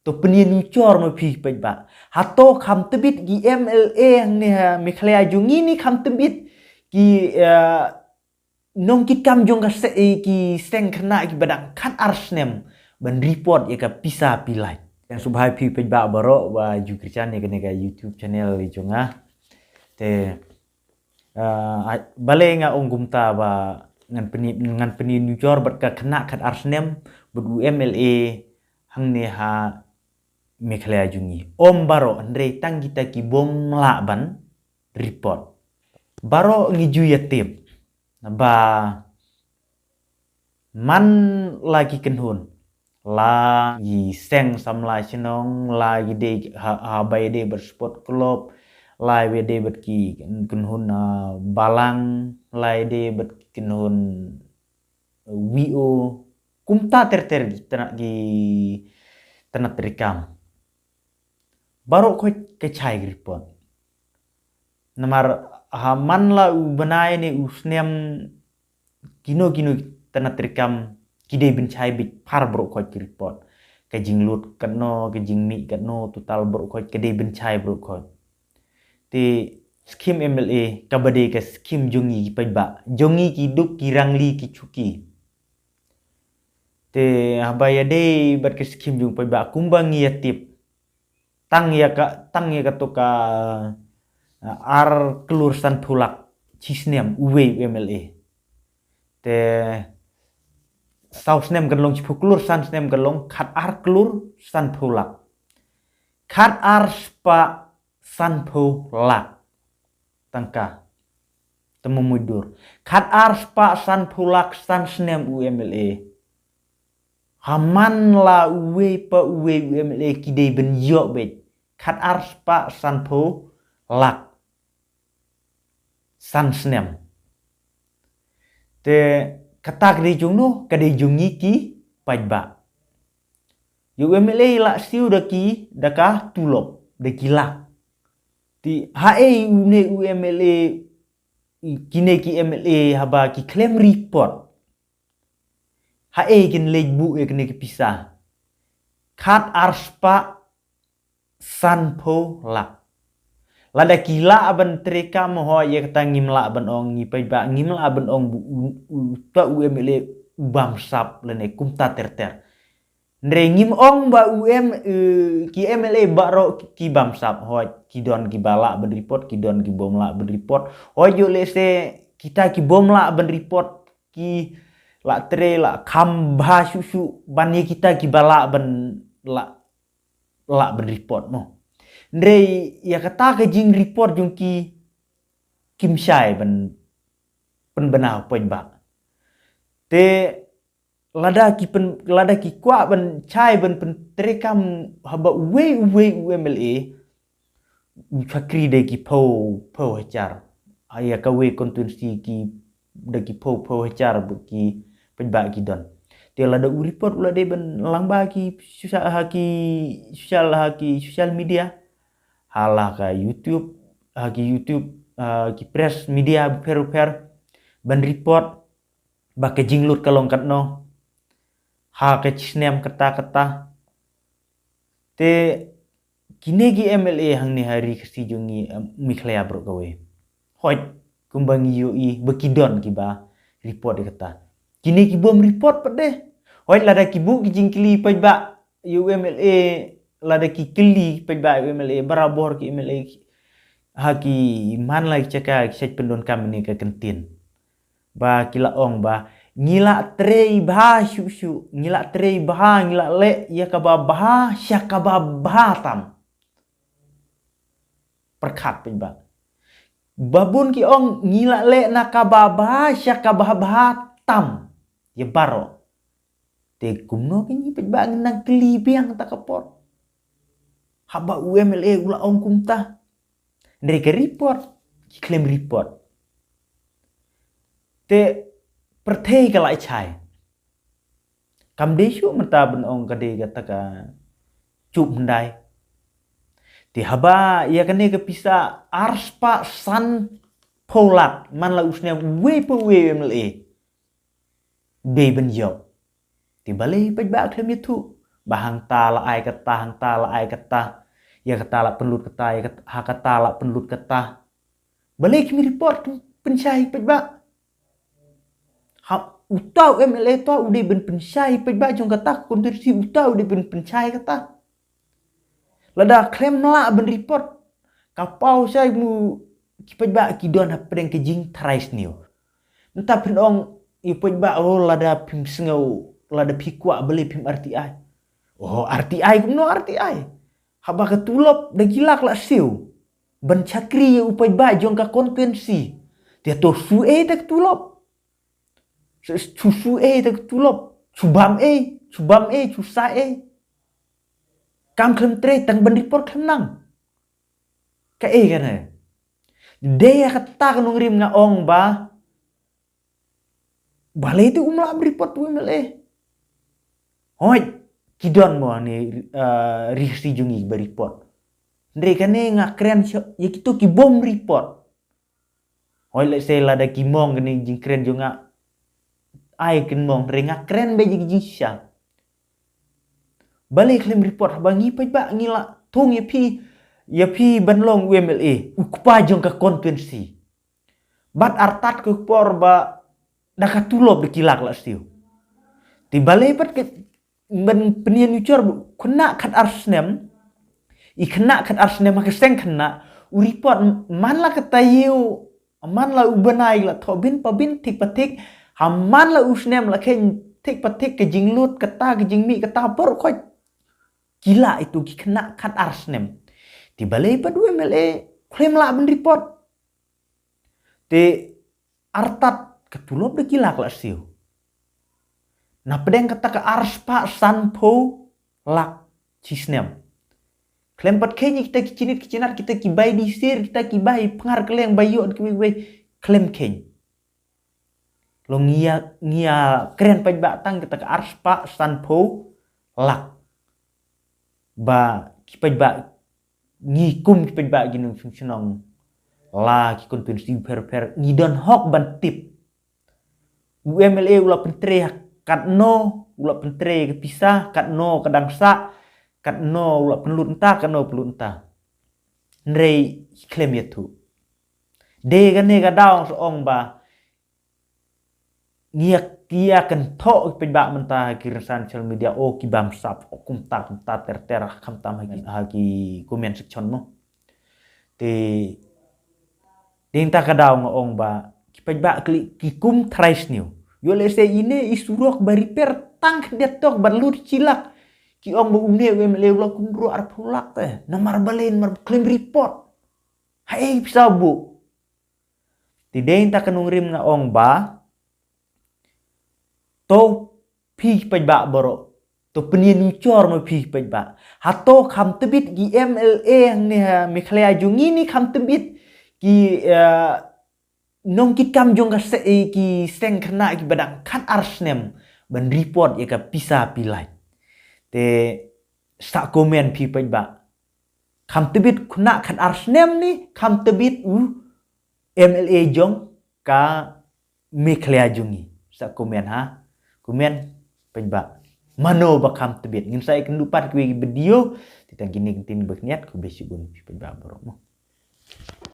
to penian ucor ma pi ba hato kham tebit gi MLA ni ha Mikhlaya Jungi ni kham tebit ki nong ki kam jong ka ki seng khna ki badang khat arsnem ban report ya ka pisa pilai yang subhai pi ba baro wa ju kristian ne ka YouTube channel jonga te bale nga onggumta ba ngan peni nujor bat ka khna khat arsnem bud MLA hang ne ha Mikhlaya Jungi om baro andre tang kita ki bom la ban report baro ngiju yatip ba man lagi kenhun lagi seng samlai chenong lagi de habai de bersport club lai we de bet ki kenhun balang lai de bet kenhun WO kumta ter tanat rekam baru koi kecai report namar man la benai ni usnem kino tanat rekam kide bin chai bit par bro koi report kajing lut katno kajing mi katno total bro koi kide bin chai bro koi ti skim MLA kabade ke skim jongi ki ba jongi ki duk ki rangli ki chuki te habaya de bat ke skim jung ba kumbang ya tip tang ya ka to ka ar kelur san thulak chisnem uwe MLA te sau snem kan long chipuklur san snem kan long khat ar kelur san thulak khat ar spa san thulak tangka temu mudur khat ar spa san thulak san snem UMLA haman la uwe UMLA kide ben yo bet khat ar spa san thulak san snem te kata kade jungno kade jungi ki pajba UMLA la siu daki daka tulop daki lak ti hae une UMLA kine ki MLA haba ki claim report hae kin lejbu kene ki pisah khat arspa sanpo lak lada kila aban treka moho ye kata ngimla aban ong ngipaiba ngimla aban ong ta UMLA ubam sap lene kumta terter ndre ngim ong ba ki MLA baro ki bam sap ho ki don ki bala ben report ki don ki bomla ben report ho yo lese kita ki bomla ben report ki la tre la khamba susu ban kita ki bala ben la ben report mo ndre ya kata ke jing report jung ki kim shai ben benau pojba te lada ki kwa ben chai ben trekam haba we UMLA fakri de ki po hajar aya ka we konstitusi ki de ki po hajar bu ki pejba ki don te lada report ula de ben langba ki social media halah ka YouTube ki press media per ban report ba ke jinglut kalong katno ha ke chisnem kata te kine gi MLA hang ni hari kesi jungi Mikhlaya bro kawe hoi kumbang UI bekidon ki ba report kata kine ki bom report pade hoi lada ki bu ki jingkli pajba UMLA lada ki kli pajba UMLA barabor ki MLA ha ki man lai caka ki sej pendon kam ni ke kentin ba kila ong ba ngila trei bah shu ngila trei bah ngila le ya ka bah syaka bah tam perkhat pejba babun ki ong ngila le na ka bah syaka bah tam ya baro te kumno ki ni pejba nang kli biang ta kapor haba UMLA ula ong kumta ndre ke report ki claim report te perthei kalai chai kamdesu mata ben ong kade kata ka chup ndai ti haba ya kane ke pisa arspa san polat man la usne we MLA de ben yo ti balai pajba klem itu bahang ta la ai kata hang ta la ai kata ya kata la penlut kata ya kata la penlut kata balik mi report pensyai pejba ha utau MLA to udah ben pensyai pejba jong kata kontrisi utau udah ben pensyai kata lada klaim la ben report kapau sai mu pejba kidon hapeng kejing trais niu entah penong i pejba oh lada pim sengau lada pikwa beli pim RTI oh RTI kumno RTI haba ketulop da gilak la siu ban chakri upai ba jong ka konvensi dia to su tak tulop su tak tulop subam susa kam klem tre tang ban report klem nang ka kan dia kata kanung rim nga ong ba balai tu umla report tu mele hoi kidon mo ni risi jungi ba report ndre kane nga kren ya kitu ki bom report hoi le se la da ki mong ni jing kren junga ai ken mong re nga kren be jing sha balik lem report bangi pa ba ngila thong ya pi ban long UMLA ukpa jong ka konvensi bat artat ke por ba da ka tulop de kilak la stiu ti balai pat ke ban penian ucor kena kat arsnem ikena kat arsnem ka seng kena u report man la katayu man la ubanai la thobin pabin tik patik man la usnem la ken tik patik ke jinglut kata ke jingmi kata por ko gila itu kena kat arsnem ti balai pat UMLA klaim la ben report ti artat ketulop de gila la stiu na pedeng kata ke arspa sanpo lak cisnem klaim pat kenyi kita kicinat kita kibai disir kita kibai pengar keleng bayu kibai klaim ken lo ngia keren pat batang kita ke arspa sanpo lak ba kipai ba ngikum kipai ba ginung fungsionong la ki konvensi per ngidon hok ban tip UMLA ula pentre kat no ula pentre kepisah kat no kadang sa kat no ula penlut entah kat no penlut entah nrei klaim ya tu de gane ga daung soong ba ngia kan tho pejba mentah kirasan social media o ki bam sap kum ta ter kham tam hagi komen section mo te ding ta ka daung ong ba ki pejba ki kum trais new yo le se ine isurok bari per tang detok barlut cilak ki ong bu umne UMLA ula kum ro ar pulak te namar balen mar klaim report hai bisa bu ti ding ta kanung rim nga ong ba to pi pejba boro to penien ucor ma pi pejba hato kham tebit gi MLA yang ne me khlea jungi ni kham tebit ki nong kit kam jong ka ki seng khna ki badang khat arsnem ban report ya ka pisa pilai te sa komen pi pejba kham tebit khna khat arsnem ni kham tebit MLA jong ka me khlea jungi sa komen ha komen pejba mano bakam tebit ngin saya kendupat kuwi video titang kini tin bekniat ku besi gun pejba boro mo